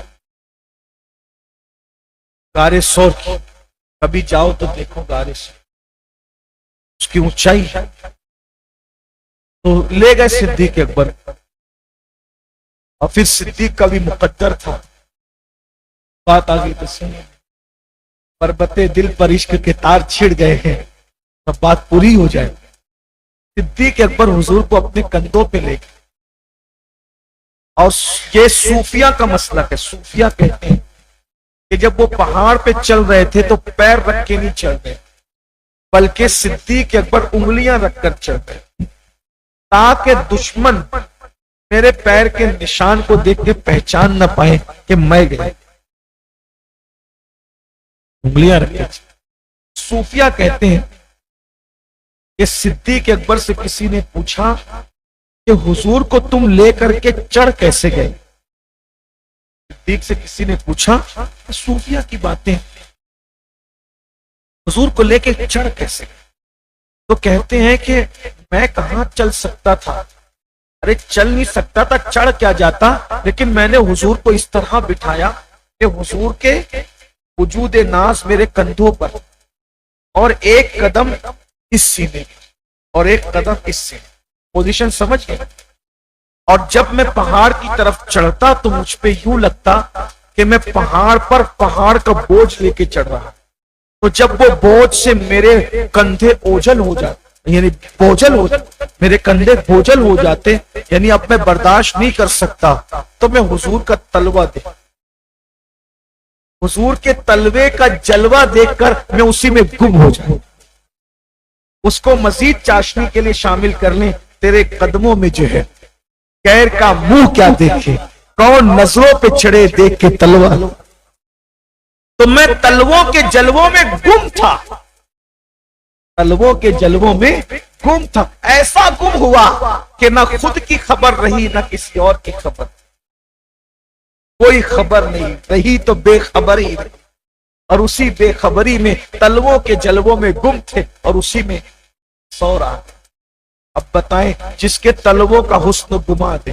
غار سور کی. کبھی جاؤ تو دیکھو غار سور اس کی اونچائی. تو لے گئے صدیق اکبر، اور پھر صدیق کا بھی مقدر تھا. بات آگئی تو سنیں، بربتے دل پر عشق کے تار چھڑ گئے ہیں، اب بات پوری ہو جائے. صدیق اکبر حضور کو اپنے کندھوں پہ لے گئے. اور یہ صوفیہ کا مسلک ہے. صوفیہ کہتے ہیں کہ جب وہ پہاڑ پہ چل رہے تھے تو پیر رکھ کے نہیں چل رہے، بلکہ صدیق اکبر انگلیاں رکھ کر چل رہے، تاکہ دشمن میرے پیر کے نشان کو دیکھ کے پہچان نہ پائے کہ میں گئے. انگلیاں رکھ کے. صوفیہ کہتے ہیں کہ صدیق اکبر سے کسی نے پوچھا کہ حضور کو تم لے کر کے چڑھ کیسے گئے؟ صدیق سے کسی نے پوچھا، صوفیہ کی باتیں، حضور کو لے کے چڑھ کیسے گئے؟ تو کہتے ہیں کہ میں کہاں چل سکتا تھا، ارے چل نہیں سکتا تھا، چڑھ کیا جاتا. لیکن میں نے حضور کو اس طرح بٹھایا کہ حضور کے وجود ناز میرے کندھوں پر، اور ایک قدم اس سینے اور ایک قدم اس سینے. پوزیشن سمجھ گئے؟ اور جب میں پہاڑ کی طرف چڑھتا تو مجھ پہ یوں لگتا کہ میں پہاڑ پر پہاڑ کا بوجھ لے کے چڑھ رہا. تو جب وہ بوجھ سے میرے کندھے اوجھل ہو جاتے، یعنی بوجھل ہو جاتے، میرے کندھے بوجھل ہو جاتے، یعنی اب میں برداشت نہیں کر سکتا، تو میں حضور کا تلوہ دے، حضور کے تلوے کا جلوہ دیکھ کر میں اسی میں گم ہو جاؤں. اس کو مزید چاشنی کے لیے شامل کر لیں. تیرے قدموں میں جو ہے غیر کا منہ کیا دیکھے، کون نظروں پہ چڑھے دیکھ کے تلوہ. تو میں تلووں کے جلووں میں گم تھا، تلووں کے جلووں میں گم تھا. ایسا گم ہوا کہ نہ خود کی خبر رہی نہ کسی اور کی خبر، کوئی خبر نہیں رہی تو بے خبر ہی رہی. اور اسی بے خبری میں تلووں کے جلووں میں گم تھے، اور اسی میں سو رہا. اب بتائیں، جس کے تلووں کا حسن گما دے،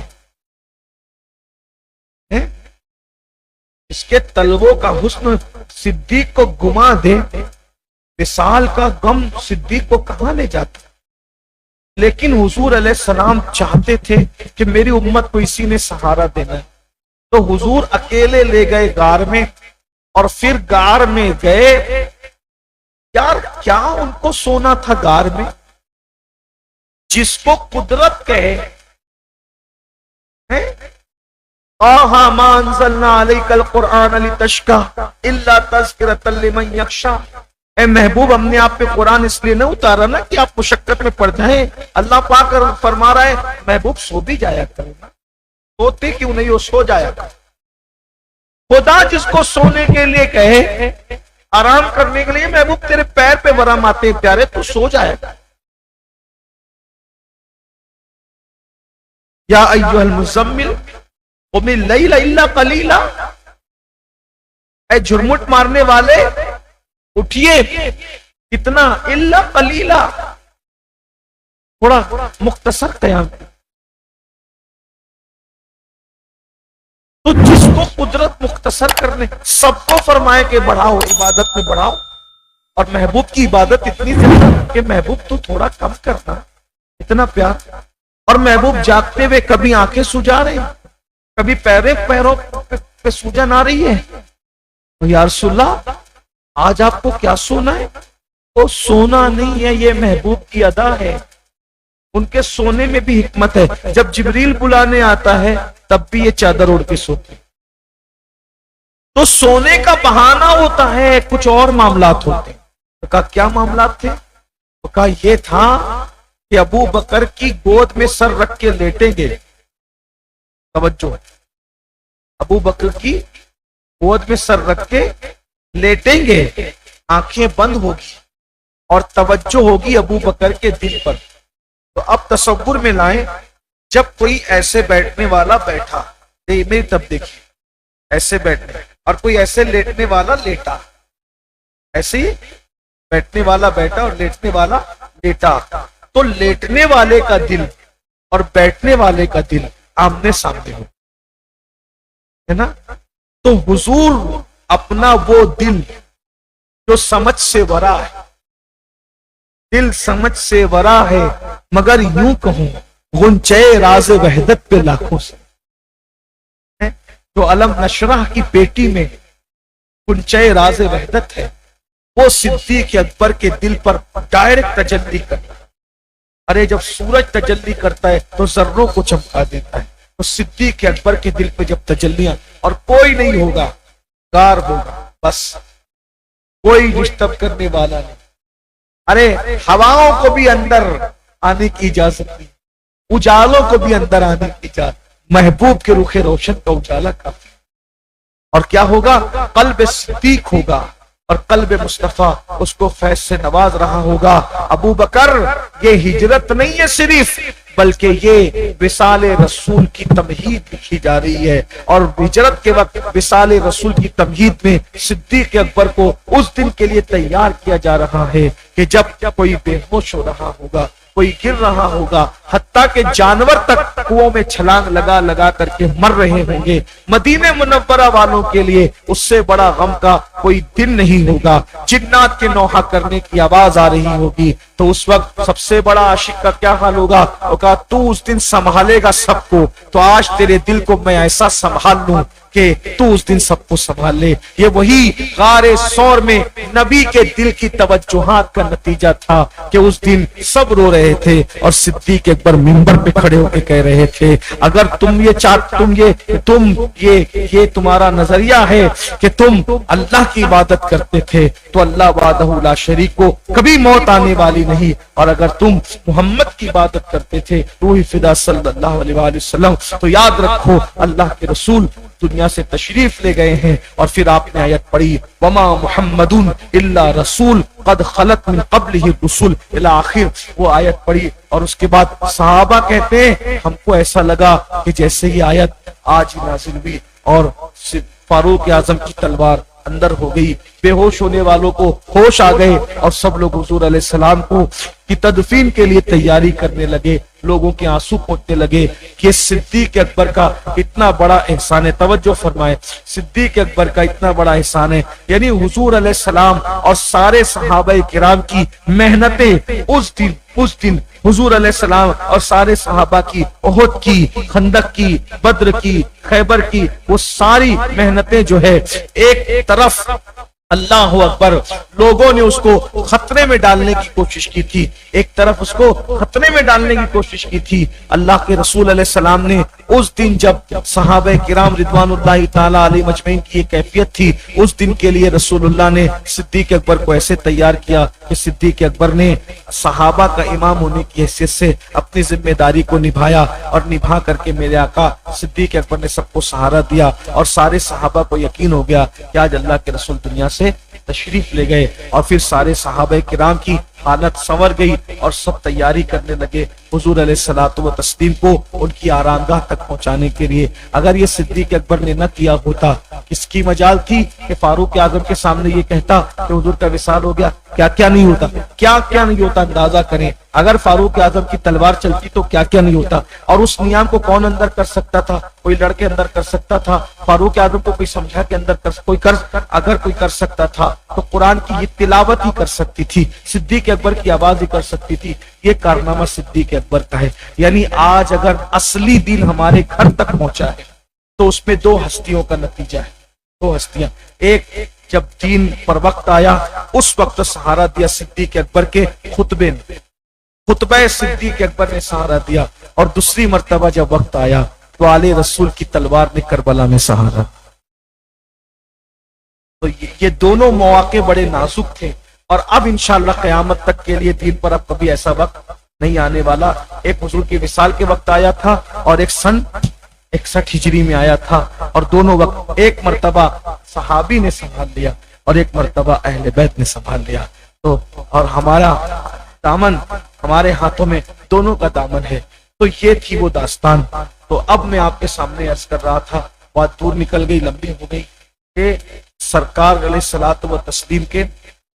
اس کے تلووں کا حسن صدیق کو گما دے، وصال کا غم صدیق کو کہاں لے جاتا. لیکن حضور علیہ السلام چاہتے تھے کہ میری امت کو اسی نے سہارا دینا ہے. تو حضور اکیلے لے گئے غار میں، اور پھر غار میں گئے. یار کیا ان کو سونا تھا غار میں؟ جس کو قدرت کہے، آہا ما انزلنا علیک القرآن لتشقی الا تذکرۃ لمن یخشی. اے محبوب ہم نے آپ پہ قرآن اس لیے نہ اتارا نا کہ آپ مشقت میں پڑ جائیں. اللہ پاک فرما رہا ہے محبوب سو بھی جایا کرو نا. سوتے کیوں نہیں ہو؟ سو جایا کرو. خدا جس کو سونے کے لیے کہے، آرام کرنے کے لیے، محبوب تیرے پیر پہ ورم آتے ہیں پیارے، تو سو جایا کرو. یا ایھا المزمل قم اللیل الا قلیلا، اے جھرمٹ مارنے والے اٹھیے. کتنا؟ الا قلیلا، تھوڑا مختصر قیام. تو جس کو قدرت مختصر کرنے، سب کو فرمائے کہ بڑھاؤ، عبادت میں بڑھاؤ. اور محبوب کی عبادت اتنی زیادہ کہ محبوب تو تھوڑا کم کرنا. اتنا پیار. اور محبوب جاگتے ہوئے کبھی آنکھیں سجا رہے ہیں، کبھی پیروں پہ سوجن آ رہی ہے. یا رسول اللہ آج آپ کو کیا سونا ہے؟ وہ سونا نہیں ہے، یہ محبوب کی ادا ہے. ان کے سونے میں بھی حکمت ہے. جب جبریل بلانے آتا ہے تب بھی یہ چادر اڑ کے سوتے. تو سونے کا بہانہ ہوتا ہے، کچھ اور معاملات ہوتے ہیں. تو کہا کیا معاملات تھے؟ تو کہا یہ تھا کہ ابو بکر کی گود میں سر رکھ کے لیٹیں گے. توجہ، ابو بکر کی گود میں سر رکھ کے لیٹیں گے، آنکھیں بند ہوگی اور توجہ ہوگی ابو بکر کے دل پر. تو اب تصور میں لائیں، جب کوئی ایسے بیٹھنے والا بیٹھا، میری طرف دیکھیے، ایسے بیٹھنے، اور کوئی ایسے لیٹنے والا لیٹا، ایسے ہی بیٹھنے والا بیٹھا اور لیٹنے والا لیٹا، تو لیٹنے والے کا دل اور بیٹھنے والے کا دل آمنے سامنے ہو، ہے نا. تو حضور اپنا وہ دل جو سمجھ سے ورا ہے، دل سمجھ سے ورا ہے، مگر یوں کہوں غنچے راز وحدت پہ لاکھوں سے، جو علم نشرح کی پیٹی میں غنچے راز وحدت ہے، وہ صدیق اکبر کے دل پر ڈائریکٹ تجلی کرتا ہے. ارے جب سورج تجلی کرتا ہے تو ذروں کو چمکا دیتا ہے، تو صدیق اکبر کے دل پہ جب تجلیاں، اور کوئی نہیں ہوگا، غار ہوگا، بس کوئی ڈسٹرب کرنے والا نہیں. ارے ہواؤں کو بھی اندر آنے کی اجازت نہیں، اجالوں کو بھی اندر آنے کی اجازت. محبوب کے رخ روشن کا اجالا کافی. اور کیا ہوگا؟ قلب صدیق ہوگا، اور قلب مصطفیٰ اس کو فیض سے نواز رہا ہوگا. ابو بکر یہ ہجرت نہیں ہے صرف، بلکہ یہ وصال رسول کی تمہید لکھی جا رہی ہے. اور ہجرت کے وقت وصال رسول کی تمہید میں صدیق اکبر کو اس دن کے لیے تیار کیا جا رہا ہے کہ جب کوئی بے ہوش ہو رہا ہوگا، کوئی گر رہا ہوگا، حتیٰ کہ جانور تک کنووں میں چھلانگ لگا لگا کر کے مر رہے ہوں گے. مدینہ منورہ والوں کے لیے اس سے بڑا غم کا کوئی دن نہیں ہوگا. جنات کے نوحہ کرنے کی آواز آ رہی ہوگی، تو اس وقت سب سے بڑا عاشق کا کیا حال ہوگا؟ وہ کہا تو اس دن سنبھالے گا سب کو، تو آج تیرے دل کو میں ایسا سنبھال لوں کہ تو اس دن سب کو سنبھال لے. یہ وہی غار ثور میں نبی کے دل کی توجہات کا نتیجہ تھا کہ اس دن سب رو رہے تھے، اور صدیق اکبر منبر پہ کھڑے ہو کے کہہ رہے تھے اگر یہ تمہارا نظریہ ہے کہ تم اللہ کی عبادت کرتے تھے تو اللہ وحدہ لا شریک کو کبھی موت آنے والی نہیں، اور اگر تم محمد کی عبادت کرتے تھے روح فدا صلی اللہ علیہ وآلہ وسلم، تو یاد رکھو اللہ کے رسول دنیا سے تشریف لے گئے ہیں. اور پھر آپ نے آیت پڑھی وما محمد الا رسول قد خلت من قبلہ الرسل الی آخر، وہ آیت پڑھی. اور اس کے بعد صحابہ کہتے ہیں ہم کو ایسا لگا کہ جیسے یہ آیت آج ہی نازل ہوئی، اور فاروق اعظم کی تلوار اندر ہو گئی. بے ہوش ہونے والوں کو ہوش آ گئے، اور سب لوگ حضور علیہ السلام کو کی تدفین کے لیے تیاری کرنے لگے. لوگوں کے آنسو پوچھنے لگے کہ صدیق اکبر کا اتنا بڑا احسان ہے. توجہ فرمائے، صدیق اکبر کا اتنا بڑا احسان ہے، یعنی حضور علیہ السلام اور سارے صحابہ کرام کی محنتیں اس دن حضور علیہ السلام اور سارے صحابہ کی، احد کی، خندق کی، بدر کی، خیبر کی، وہ ساری محنتیں جو ہے ایک طرف اللہ اکبر. لوگوں نے اس کو خطرے میں ڈالنے کی کوشش کی تھی، ایک طرف اس کو خطرے میں ڈالنے کی کوشش کی تھی. اللہ کے رسول علیہ السلام نے اس دن جب صحابہ کرام رضوان اللہ تعالی علیہ مجمعین کی یہ کیفیت تھی، اس دن کے لیے رسول اللہ نے صدیق اکبر کو ایسے تیار کیا کہ صدیق اکبر نے صحابہ کا امام ہونے کی حیثیت سے اپنی ذمہ داری کو نبھایا، اور نبھا کر کے میرے آقا صدیق اکبر نے سب کو سہارا دیا، اور سارے صحابہ کو یقین ہو گیا کہ آج اللہ کے رسول دنیا سے تشریف لے گئے. اور پھر سارے صحابہ کرام کی حالت سنور گئی اور سب تیاری کرنے لگے حضور علیہ الصلوۃ والتسلیم کو ان کی آرامگاہ تک پہنچانے کے لیے. اگر یہ صدیق اکبر نے نہ کیا ہوتا، کس کی مجال تھی کہ فاروق اعظم کے سامنے یہ کہتا کہ حضور کا وصال ہو گیا؟ کیا کیا نہیں ہوتا، کیا کیا نہیں ہوتا. اندازہ کریں اگر فاروق اعظم کی تلوار چلتی تو کیا کیا نہیں ہوتا. اور اس نیام کو کون اندر کر سکتا تھا؟ کوئی لڑکے اندر کر سکتا تھا. فاروق اعظم کو کوئی سمجھا کے اندر اگر کوئی کر سکتا تھا تو قرآن کی یہ تلاوت ہی کر سکتی تھی، صدیق اکبر کی آواز ہی کر سکتی تھی. یہ کارنامہ صدیق اکبر کا ہے. یعنی آج اگر اصلی دین ہمارے گھر تک پہنچا ہے تو اس میں دو ہستیوں کا نتیجہ ہے. دو ہستیاں، ایک جب دین پر وقت آیا اس وقت سہارا دیا صدیق اکبر کے خطبے نے، خطبہ صدیق اکبر نے سہارا دیا، اور دوسری مرتبہ جب وقت آیا تو آل رسول کی تلوار نے کربلا میں سہارا. تو یہ دونوں مواقع بڑے نازک تھے، اور اب انشاءاللہ قیامت تک کے لیے دین پر اب کبھی ایسا وقت نہیں آنے والا. ایک حضور کے وصال کے وقت آیا تھا اور ایک سن 61 ہجری میں آیا تھا، اور دونوں وقت ایک مرتبہ صحابی نے سنبھال لیا اور ایک مرتبہ اہل بیت نے سنبھال لیا. تو اور ہمارا دامن ہمارے ہاتھوں میں دونوں کا دامن ہے. تو یہ تھی وہ داستان. تو اب میں آپ کے سامنے عرض کر رہا تھا، بات دور نکل گئی، لمبی ہو گئی، کہ سرکار علیہ الصلوۃ والتسلیم کے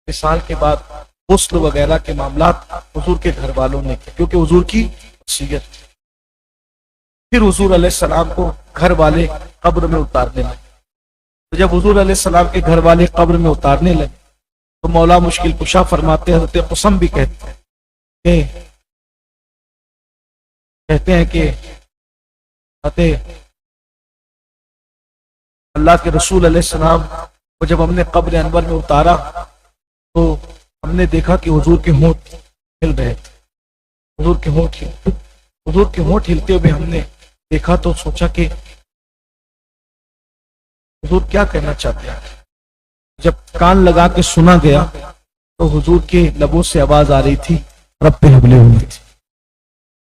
وصال کے بعد غسل وغیرہ کے معاملات حضور کے گھر والوں نے کیے، کیونکہ حضور کی وصیت تھی. پھر حضور علیہ السلام کو گھر والے قبر میں اتارنے لگے. تو جب حضور علیہ السلام کے گھر والے قبر میں اتارنے لگے تو مولا مشکل کشا فرماتے، حضرت قسم بھی کہتے ہیں کہ اللہ کے رسول علیہ السلام کو جب ہم نے قبر انور میں اتارا تو ہم نے دیکھا کہ حضور کے ہونٹ ہل رہے تھے. حضور کے ہونٹ ہلتے ہوئے ہم نے دیکھا تو سوچا کہ حضور کیا کہنا چاہتے ہیں. جب کان لگا کے سنا گیا تو حضور کے لبوں سے آواز آ رہی تھی، رب پہ حملے ہوئے تھے.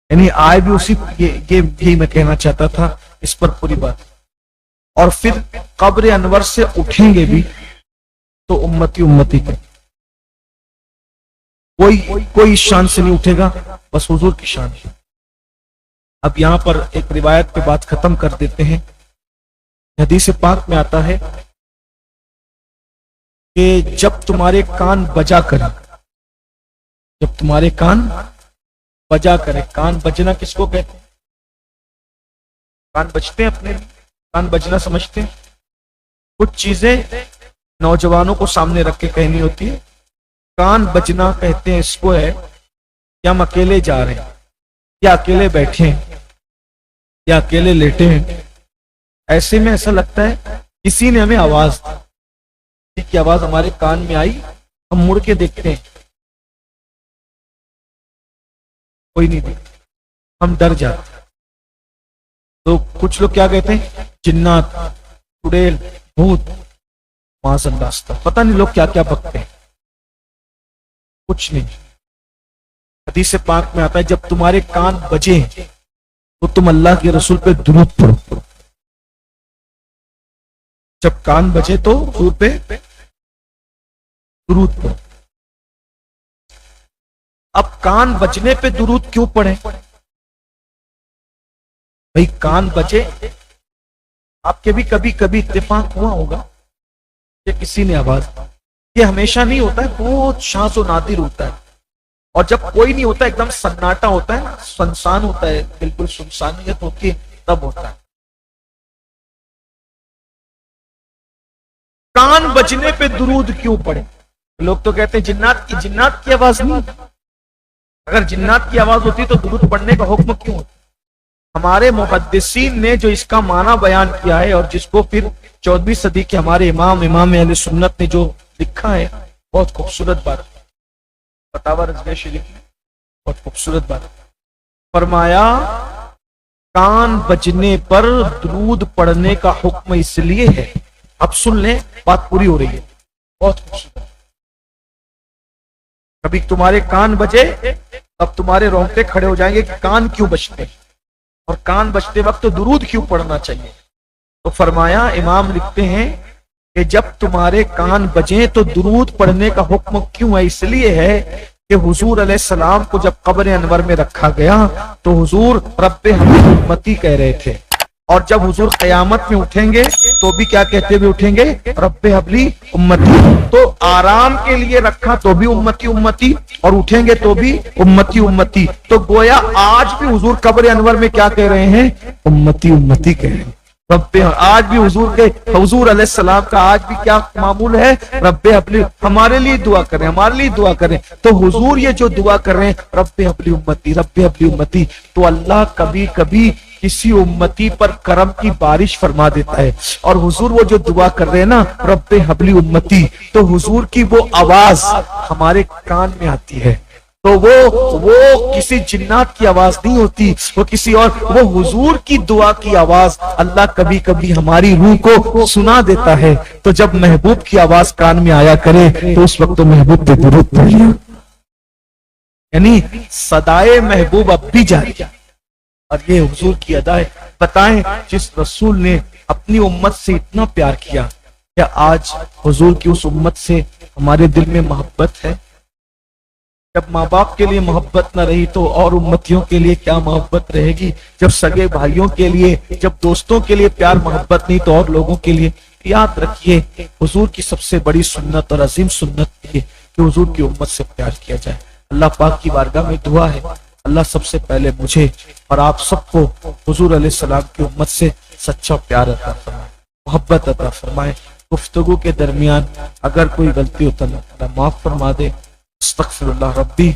یعنی آئے بھی اسی یہ میں کہنا چاہتا تھا، اس پر پوری بات. اور پھر قبر انور سے اٹھیں گے بھی تو امتی کے کوئی شان سے نہیں اٹھے گا، بس حضور کی شان ہے. اب یہاں پر ایک روایت پہ بات ختم کر دیتے ہیں. حدیث پاک میں آتا ہے کہ جب تمہارے کان بجا کرے، کان بجنا کس کو کہتے ہیں؟ کان بجتے ہیں، اپنے کان بجنا سمجھتے ہیں. کچھ چیزیں نوجوانوں کو سامنے رکھ کے کہنی ہوتی ہے. کان بجنا کہتے ہیں اس کو ہے کہ ہم اکیلے جا رہے ہیں، یا اکیلے بیٹھے ہیں، یا اکیلے لیٹے ہیں. ایسے میں ایسا لگتا ہے کسی نے ہمیں آواز دی، کسی کی آواز ہمارے کان میں آئی، ہم مڑ کے دیکھتے ہیں، کوئی نہیں دیکھتا، ہم ڈر جاتے ہیں. تو کچھ لوگ کیا کہتے ہیں؟ جنات، چڑیل، بھوت، معاذ اللہ، پتہ نہیں لوگ کیا کیا بکتے ہیں. کچھ نہیں. حدیث پاک میں آتا ہے جب تمہارے کان بجے تو تم اللہ کے رسول پہ درود پڑھو. جب کان بجے تو حضور پہ درود پڑھو. اب کان بجنے پہ درود کیوں پڑھیں؟ بھئی کان بجے، آپ کے بھی کبھی اتفاق ہوا ہوگا کہ کسی نے آواز، یہ ہمیشہ نہیں ہوتا ہے، بہت شاذ و نادر ہوتا ہے. اور جب کوئی نہیں ہوتا، ایک دم سناٹا ہوتا ہے، سنسان ہوتا ہے، بالکل سنسانیت ہوتی ہے، تب ہوتا ہے. کان بجنے پہ درود کیوں پڑے؟ لوگ تو کہتے ہیں جنات کی آواز نہیں. اگر جنات کی آواز ہوتی تو درود پڑھنے کا حکم کیوں ہوتا؟ ہمارے محدثین نے جو اس کا معنی بیان کیا ہے، اور جس کو پھر 14ویں صدی کے ہمارے امام اہل سنت نے جو لکھا ہے بہت خوبصورت بات، فتاوی رضویہ شریف میں بہت خوبصورت بات فرمایا، کان بجنے پر درود پڑھنے کا حکم اس لیے ہے، اب سن لیں بات پوری ہو رہی ہے، بہت خوبصورت، کبھی تمہارے کان بجے اب تمہارے رونگٹے کھڑے ہو جائیں گے کہ کان کیوں بجتے ہیں اور کان بجتے وقت درود کیوں پڑھنا چاہیے. تو فرمایا امام لکھتے ہیں کہ جب تمہارے کان بجیں تو درود پڑھنے کا حکم کیوں ہے؟ اس لیے ہے کہ حضور علیہ السلام کو جب قبر انور میں رکھا گیا تو حضور رب ہمیں امتی کہہ رہے تھے، اور جب حضور قیامت میں اٹھیں گے تو بھی کیا کہتے ہوئے اٹھیں گے؟ رب حبلی امتی. تو آرام کے لیے رکھا تو بھی امتی امتی، اور اٹھیں گے تو بھی امتی امتی. تو گویا آج بھی حضور قبر انور میں کیا کہہ رہے ہیں؟ امتی امتی کہہ رہے ہیں. رب آج بھی حضور علیہ السلام کا آج بھی کیا معمول ہے؟ رب حبلی، ہمارے لیے دعا کریں، ہمارے لیے دعا کریں. تو حضور یہ جو دعا کر رہے ہیں رب حبلی امتی، رب حبلی امتی، تو اللہ کبھی کبھی کسی امتی پر کرم کی بارش فرما دیتا ہے. اور حضور وہ جو دعا کر رہے ہیں نا رب حبلی امتی، تو حضور کی وہ آواز ہمارے کان میں آتی ہے، تو وہ کسی جنات کی آواز نہیں ہوتی، وہ کسی اور، وہ حضور کی دعا کی آواز اللہ کبھی کبھی ہماری روح کو سنا دیتا ہے. تو جب محبوب کی آواز کان میں آیا کرے تو اس وقت تو محبوب پہ درود پڑھ لیا، یعنی صدائے محبوب اب بھی جاری ہے. اور یہ حضور کی ادا ہے. بتائیں جس رسول نے اپنی امت سے اتنا پیار کیا، کیا آج حضور کی اس امت سے ہمارے دل میں محبت ہے؟ جب ماں باپ کے لیے محبت نہ رہی تو اور امتیوں کے لیے کیا محبت رہے گی؟ جب سگے بھائیوں کے لیے، جب دوستوں کے لیے پیار محبت نہیں تو اور لوگوں کے لیے. یاد رکھیے حضور کی سب سے بڑی سنت اور عظیم سنت یہ کہ حضور کی امت سے پیار کیا جائے. اللہ پاک کی بارگاہ میں دعا ہے اللہ سب سے پہلے مجھے اور آپ سب کو حضور علیہ السلام کی امت سے سچا پیار عطا فرمائے، محبت عطا فرمائے. گفتگو کے درمیان اگر کوئی غلطی ہو تو اللہ معاف فرما دے. استغفر اللہ ربی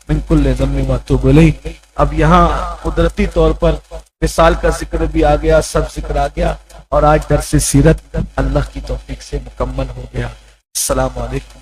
من کل ذنب واتوب الیہ. اب یہاں قدرتی طور پر وصال کا ذکر بھی آ گیا، سب ذکر آ گیا، اور آج درس سیرت اللہ کی توفیق سے مکمل ہو گیا. السلام علیکم.